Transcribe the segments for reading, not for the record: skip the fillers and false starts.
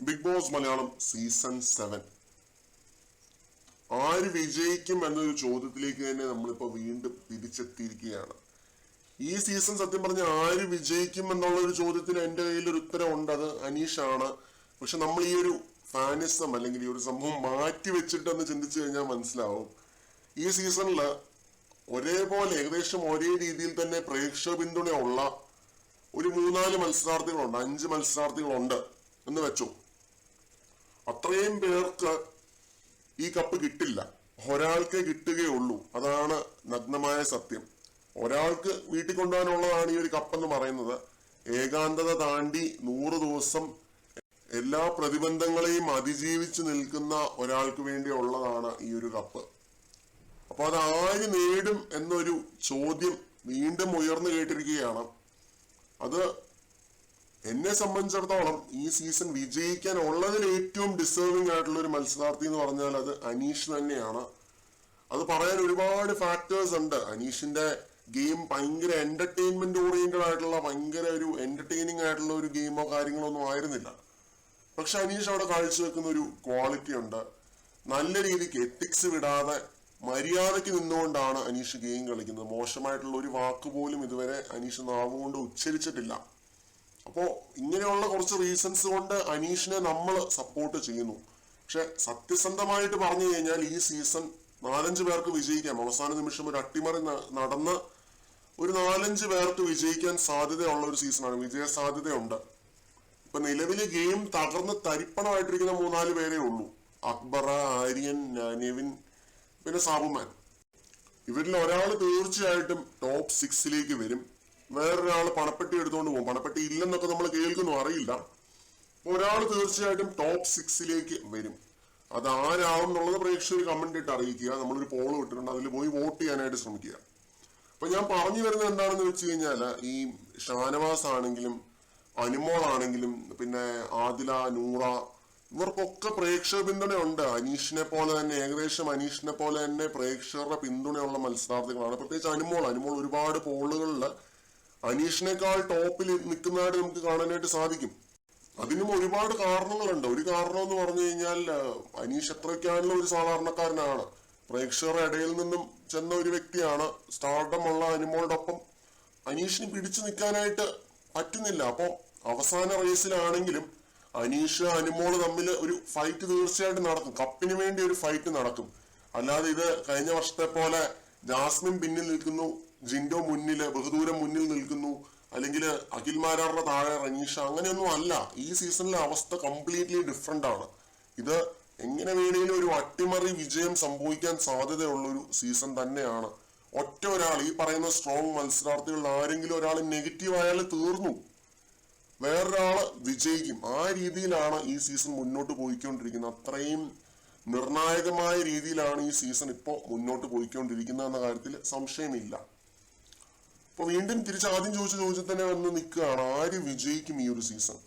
Big boss Malayalam season 7 ആര് വിജയിക്കും എന്നൊരു ചോദ്യത്തിലേക്ക് തന്നെ നമ്മളിപ്പോ വീണ്ടും തിരിച്ചെത്തിയിരിക്കുകയാണ്. ഈ സീസൺ സത്യം പറഞ്ഞ ആര് വിജയിക്കും എന്നുള്ള ഒരു ചോദ്യത്തിന് എന്റെ കയ്യിൽ ഒരു ഉത്തരം ഉണ്ട്, അത് അനീഷാണ്. പക്ഷെ നമ്മൾ ഈ ഒരു ഫാനിസം അല്ലെങ്കിൽ ഈ ഒരു സംഭവം മാറ്റി വെച്ചിട്ടെന്ന് ചിന്തിച്ചു കഴിഞ്ഞാൽ മനസ്സിലാവും, ഈ സീസണിൽ ഒരേപോലെ ഏകദേശം ഒരേ രീതിയിൽ തന്നെ പ്രേക്ഷക പിന്തുണയുള്ള ഒരു 3-4 മത്സരാർത്ഥികളുണ്ട്, 5 മത്സരാർത്ഥികളുണ്ട് എന്ന് വെച്ചു. അത്രയും പേർക്ക് ഈ കപ്പ് കിട്ടില്ല, ഒരാൾക്കേ കിട്ടുകയുള്ളൂ. അതാണ് നഗ്നമായ സത്യം. ഒരാൾക്ക് വീട്ടിൽ കൊണ്ടുപോകാനുള്ളതാണ് ഈ ഒരു കപ്പ് എന്ന് പറയുന്നത്. ഏകാന്തത താണ്ടി 100 ദിവസം എല്ലാ പ്രതിബന്ധങ്ങളെയും അതിജീവിച്ച് നിൽക്കുന്ന ഒരാൾക്ക് വേണ്ടിയുള്ളതാണ് ഈ ഒരു കപ്പ്. അപ്പൊ അത് ആര് നേടും എന്നൊരു ചോദ്യം വീണ്ടും ഉയർന്നു കേട്ടിരിക്കുകയാണ്. അത് എന്നെ സംബന്ധിച്ചിടത്തോളം ഈ സീസൺ വിജയിക്കാൻ ഉള്ളതിൽ ഏറ്റവും ഡിസേർവിംഗ് ആയിട്ടുള്ള ഒരു മത്സരാർത്ഥി എന്ന് പറഞ്ഞാൽ അത് അനീഷ് തന്നെയാണ്. അത് പറയാൻ ഒരുപാട് ഫാക്ടേഴ്സ് ഉണ്ട്. അനീഷിന്റെ ഗെയിം ഭയങ്കര എന്റർടൈൻമെന്റ് ഓറിയന്റഡ് ആയിട്ടുള്ള ഭയങ്കര ഒരു എന്റർടൈനിങ് ആയിട്ടുള്ള ഒരു ഗെയിമോ കാര്യങ്ങളോ ഒന്നും ആയിരുന്നില്ല. പക്ഷെ അനീഷ് അവിടെ കാഴ്ചവെക്കുന്ന ഒരു ക്വാളിറ്റി ഉണ്ട്. നല്ല രീതിക്ക് എത്തിക്സ് വിടാതെ മര്യാദയ്ക്ക് നിന്നുകൊണ്ടാണ് അനീഷ് ഗെയിം കളിക്കുന്നത്. മോശമായിട്ടുള്ള ഒരു വാക്ക് പോലും ഇതുവരെ അനീഷ് നാവുകൊണ്ട് ഉച്ചരിച്ചിട്ടില്ല. അപ്പോ ഇങ്ങനെയുള്ള കുറച്ച് റീസൺസ് കൊണ്ട് അനീഷിനെ നമ്മൾ സപ്പോർട്ട് ചെയ്യുന്നു. പക്ഷെ സത്യസന്ധമായിട്ട് പറഞ്ഞു കഴിഞ്ഞാൽ ഈ സീസൺ 4-5 പേർക്ക് വിജയിക്കാം. അവസാന നിമിഷം ഒരു അട്ടിമറി നടന്ന് ഒരു 4-5 പേർക്ക് വിജയിക്കാൻ സാധ്യതയുള്ള ഒരു സീസണാണ്, വിജയ സാധ്യതയുണ്ട്. ഇപ്പൊ നിലവിലെ ഗെയിം തകർന്ന് തരിപ്പണമായിട്ടിരിക്കുന്ന 3-4 പേരേ ഉള്ളൂ. അക്ബറ, ആര്യൻ, നെവിൻ, പിന്നെ സാബുമാൻ. ഇവരിൽ ഒരാൾ തീർച്ചയായിട്ടും ടോപ്പ് 6 വരും. വേറൊരാൾ പണപ്പെട്ടി എടുത്തുകൊണ്ട് പോകും. പണപ്പെട്ടി ഇല്ലെന്നൊക്കെ നമ്മൾ കേൾക്കുന്നു, അറിയില്ല. ഒരാൾ തീർച്ചയായിട്ടും ടോപ്പ് 6 വരും. അത് ആരാവും എന്നുള്ളത് പ്രേക്ഷകർ കമന്റ് ഇട്ട് അറിയിക്കുക. നമ്മളൊരു പോൾ ഇട്ടിട്ടുണ്ട്, അതിൽ പോയി വോട്ട് ചെയ്യാനായിട്ട് ശ്രമിക്കുക. അപ്പൊ ഞാൻ പറഞ്ഞു വരുന്നത് എന്താണെന്ന് വെച്ച് കഴിഞ്ഞാൽ, ഈ ഷാനവാസ് ആണെങ്കിലും അനുമോൾ ആണെങ്കിലും പിന്നെ ആദില, നൂറ, ഇവർക്കൊക്കെ പ്രേക്ഷക പിന്തുണയുണ്ട്. അനീഷിനെ പോലെ തന്നെ, ഏകദേശം അനീഷിനെ പോലെ തന്നെ പ്രേക്ഷകരുടെ പിന്തുണയുള്ള മത്സരാർത്ഥികളാണ്. പ്രത്യേകിച്ച് അനുമോൾ ഒരുപാട് പോളുകളിൽ അനീഷിനേക്കാൾ ടോപ്പിൽ നിൽക്കുന്നതായിട്ട് നമുക്ക് കാണാനായിട്ട് സാധിക്കും. അതിനും ഒരുപാട് കാരണങ്ങളുണ്ട്. ഒരു കാരണം എന്ന് പറഞ്ഞു കഴിഞ്ഞാൽ, അനീഷ് എത്രയ്ക്കാണല്ലോ ഒരു സാധാരണക്കാരനാണ്, പ്രേക്ഷകരുടെ ഇടയിൽ നിന്നും ചെന്ന ഒരു വ്യക്തിയാണ്. സ്റ്റാർഡം ഉള്ള അനുമോളോടൊപ്പം അനീഷിന് പിടിച്ചു നിൽക്കാനായിട്ട് പറ്റുന്നില്ല. അപ്പൊ അവസാന റേസിലാണെങ്കിലും അനീഷ് അനുമോള് തമ്മിൽ ഒരു ഫൈറ്റ് തീർച്ചയായിട്ടും നടക്കും. കപ്പിന് വേണ്ടി ഒരു ഫൈറ്റ് നടക്കും. അല്ലാതെ ഇത് കഴിഞ്ഞ വർഷത്തെ പോലെ ജാസ്മിൻ പിന്നിൽ നിൽക്കുന്നു, ജിൻഡോ മുന്നില് ബഹുദൂരം മുന്നിൽ നിൽക്കുന്നു, അല്ലെങ്കിൽ അഖിൽമാരാറിന്റെ താഴെ റനീഷ, അങ്ങനെയൊന്നും അല്ല. ഈ സീസണിലെ അവസ്ഥ കംപ്ലീറ്റ്ലി ഡിഫറെന്റ് ആണ്. ഇത് എങ്ങനെ വേണമെങ്കിലും ഒരു അട്ടിമറി വിജയം സംഭവിക്കാൻ സാധ്യതയുള്ള ഒരു സീസൺ തന്നെയാണ്. ഒറ്റ ഒരാൾ, ഈ പറയുന്ന സ്ട്രോങ് മത്സരാർത്ഥികളിൽ ആരെങ്കിലും ഒരാൾ നെഗറ്റീവ് ആയാൽ തീർന്നു, വേറൊരാള് വിജയിക്കും. ആ രീതിയിലാണ് ഈ സീസൺ മുന്നോട്ട് പോയിക്കൊണ്ടിരിക്കുന്നത്. അത്രയും നിർണായകമായ രീതിയിലാണ് ഈ സീസൺ ഇപ്പോൾ മുന്നോട്ട് പോയിക്കൊണ്ടിരിക്കുന്നത് എന്ന കാര്യത്തിൽ സംശയമില്ല. അപ്പൊ വീണ്ടും ആദ്യം ചോദിച്ചു തന്നെ വന്ന് നിൽക്കുകയാണ്, ആര് വിജയിക്കും ഈ ഒരു സീസൺ.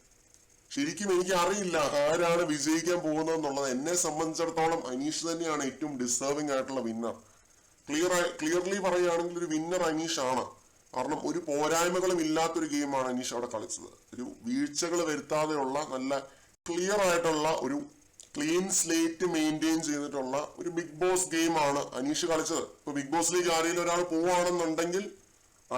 ശരിക്കും എനിക്ക് അറിയില്ല ആരാണ് വിജയിക്കാൻ പോകുന്നത് എന്നുള്ളത്. എന്നെ സംബന്ധിച്ചിടത്തോളം അനീഷ് തന്നെയാണ് ഏറ്റവും ഡിസേർവിംഗ് ആയിട്ടുള്ള വിന്നർ. ക്ലിയർലി പറയുകയാണെങ്കിൽ ഒരു വിന്നർ അനീഷ് ആണ്. കാരണം ഒരു പോരായ്മകളും ഇല്ലാത്തൊരു ഗെയിമാണ് അനീഷ് അവിടെ കളിച്ചത്. ഒരു വീഴ്ചകൾ വരുത്താതെയുള്ള നല്ല ക്ലിയർ ആയിട്ടുള്ള ഒരു ക്ലീൻ സ്ലേറ്റ് മെയിൻറ്റെയിൻ ചെയ്തിട്ടുള്ള ഒരു ബിഗ് ബോസ് ഗെയിമാണ് അനീഷ് കളിച്ചത്. ഇപ്പൊ ബിഗ് ബോസിലേക്ക് ആരെങ്കിലും ഒരാൾ പോവാണെന്നുണ്ടെങ്കിൽ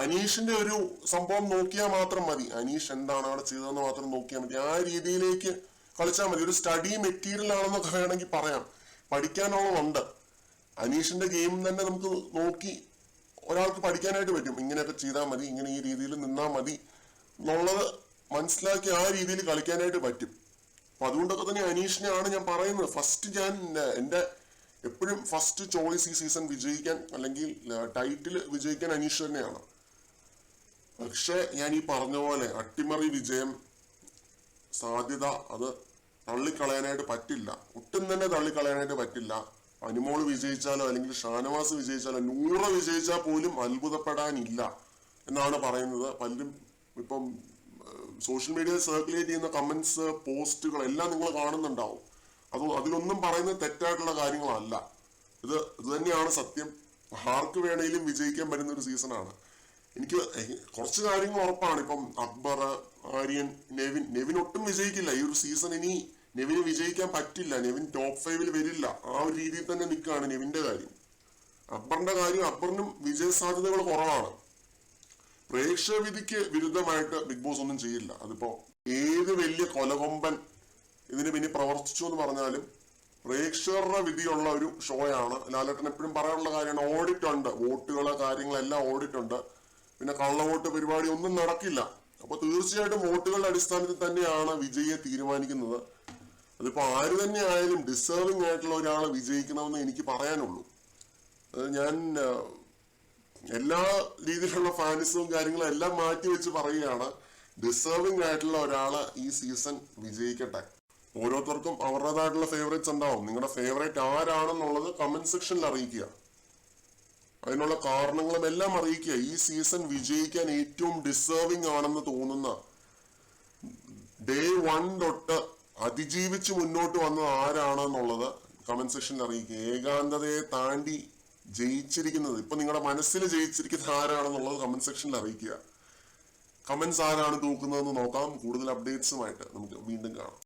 അനീഷിന്റെ ഒരു സംഭവം നോക്കിയാൽ മാത്രം മതി. അനീഷ് എന്താണ് അവിടെ ചെയ്തതെന്ന് മാത്രം നോക്കിയാൽ മതി. ആ രീതിയിലേക്ക് കളിച്ചാൽ മതി. ഒരു സ്റ്റഡി മെറ്റീരിയൽ ആണെന്നൊക്കെ വേണമെങ്കിൽ പറയാം. പഠിക്കാനുള്ളതുണ്ട്. അനീഷിന്റെ ഗെയിം തന്നെ നമുക്ക് നോക്കി ഒരാൾക്ക് പഠിക്കാനായിട്ട് പറ്റും. ഇങ്ങനെയൊക്കെ ചെയ്താൽ മതി, ഇങ്ങനെ ഈ രീതിയിൽ നിന്നാൽ മതി എന്നുള്ളത് മനസ്സിലാക്കി ആ രീതിയിൽ കളിക്കാനായിട്ട് പറ്റും. അപ്പൊ അതുകൊണ്ടൊക്കെ തന്നെ അനീഷിനെയാണ് ഞാൻ പറയുന്നത്. എന്റെ എപ്പോഴും ഫസ്റ്റ് ചോയ്സ് ഈ സീസൺ വിജയിക്കാൻ അല്ലെങ്കിൽ ടൈറ്റിൽ വിജയിക്കാൻ അനീഷ് തന്നെയാണ്. പക്ഷെ ഞാൻ ഈ പറഞ്ഞ പോലെ അട്ടിമറി വിജയം സാധ്യത അത് തള്ളിക്കളയാനായിട്ട് പറ്റില്ല, ഒട്ടും തന്നെ തള്ളിക്കളയാനായിട്ട് പറ്റില്ല. അനുമോള് വിജയിച്ചാലോ അല്ലെങ്കിൽ ഷാനവാസ് വിജയിച്ചാലോ 100 വിജയിച്ചാൽ പോലും അത്ഭുതപ്പെടാനില്ല എന്നാണ് പറയുന്നത്. പലരും ഇപ്പം സോഷ്യൽ മീഡിയയിൽ സർക്കുലേറ്റ് ചെയ്യുന്ന കമന്റ്സ്, പോസ്റ്റുകൾ എല്ലാം നിങ്ങൾ കാണുന്നുണ്ടാവും. അതിലൊന്നും പറയുന്നത് തെറ്റായിട്ടുള്ള കാര്യങ്ങളല്ല. ഇത് തന്നെയാണ് സത്യം. ആർക്ക് വേണമെങ്കിലും വിജയിക്കാൻ പറ്റുന്ന ഒരു സീസണാണ്. എനിക്ക് കുറച്ച് കാര്യങ്ങൾ ഉറപ്പാണ്. ഇപ്പം അക്ബർ, ആര്യൻ, നെവിൻ ഒട്ടും വിജയിക്കില്ല ഈ ഒരു സീസൺ. ഇനി നെവിന് വിജയിക്കാൻ പറ്റില്ല. നെവിൻ ടോപ്പ് 5 വരില്ല. ആ ഒരു രീതിയിൽ തന്നെ നിൽക്കുകയാണ് നെവിന്റെ കാര്യം. അക്ബറിന്റെ കാര്യം, അക്ബറിനും വിജയ സാധ്യതകൾ കുറവാണ്. പ്രേക്ഷക വിധിക്ക് വിരുദ്ധമായിട്ട് ബിഗ് ബോസ് ഒന്നും ചെയ്യില്ല. അതിപ്പോ ഏത് വലിയ കൊലകൊമ്പൻ ഇതിന് പിന്നെ പ്രവർത്തിച്ചു എന്ന് പറഞ്ഞാലും പ്രേക്ഷകരുടെ വിധിയുള്ള ഒരു ഷോയാണ്. ലാലേട്ടൻ എപ്പോഴും പറയാനുള്ള കാര്യമാണ്, ഓഡിറ്റ് ഉണ്ട്, വോട്ടുകള് കാര്യങ്ങളെല്ലാം ഓഡിറ്റ് ഉണ്ട്. പിന്നെ കള്ളവോട്ട് പരിപാടി ഒന്നും നടക്കില്ല. അപ്പൊ തീർച്ചയായിട്ടും വോട്ടുകളുടെ അടിസ്ഥാനത്തിൽ തന്നെയാണ് വിജയിയെ തീരുമാനിക്കുന്നത്. അതിപ്പോ ആര് തന്നെ ആയാലും ഡിസേർവിംഗ് ആയിട്ടുള്ള ഒരാളെ വിജയിക്കണമെന്ന് എനിക്ക് പറയാനുള്ളൂ. ഞാൻ എല്ലാ രീതിയിലുള്ള ഫാൻസും കാര്യങ്ങളും എല്ലാം മാറ്റി വെച്ച് പറയുകയാണ്, ഡിസേർവിംഗ് ആയിട്ടുള്ള ഒരാള് ഈ സീസൺ വിജയിക്കട്ടെ. ഓരോരുത്തർക്കും അവരുടേതായിട്ടുള്ള ഫേവറേറ്റ്സ് ഉണ്ടാവും. നിങ്ങളുടെ ഫേവറേറ്റ് ആരാണെന്നുള്ളത് കമന്റ് സെക്ഷനിൽ അറിയിക്കുക. അതിനുള്ള കാരണങ്ങളും എല്ലാം അറിയിക്കുക. ഈ സീസൺ വിജയിക്കാൻ ഏറ്റവും ഡിസേർവിംഗ് ആണെന്ന് തോന്നുന്ന, ഡേ 1 തൊട്ട് അതിജീവിച്ച് മുന്നോട്ട് വന്നത് ആരാണെന്നുള്ളത് കമന്റ് സെക്ഷനിൽ അറിയിക്കുക. ഏകാന്തതയെ താണ്ടി ജയിച്ചിരിക്കുന്നത്, ഇപ്പൊ നിങ്ങളുടെ മനസ്സിൽ ജയിച്ചിരിക്കുന്നത് ആരാണെന്നുള്ളത് കമന്റ് സെക്ഷനിൽ അറിയിക്കുക. കമന്റ്സ് ആരാണ് തൂക്കുന്നതെന്ന് നോക്കാം. കൂടുതൽ അപ്ഡേറ്റ്സുമായിട്ട് നമുക്ക് വീണ്ടും കാണാം.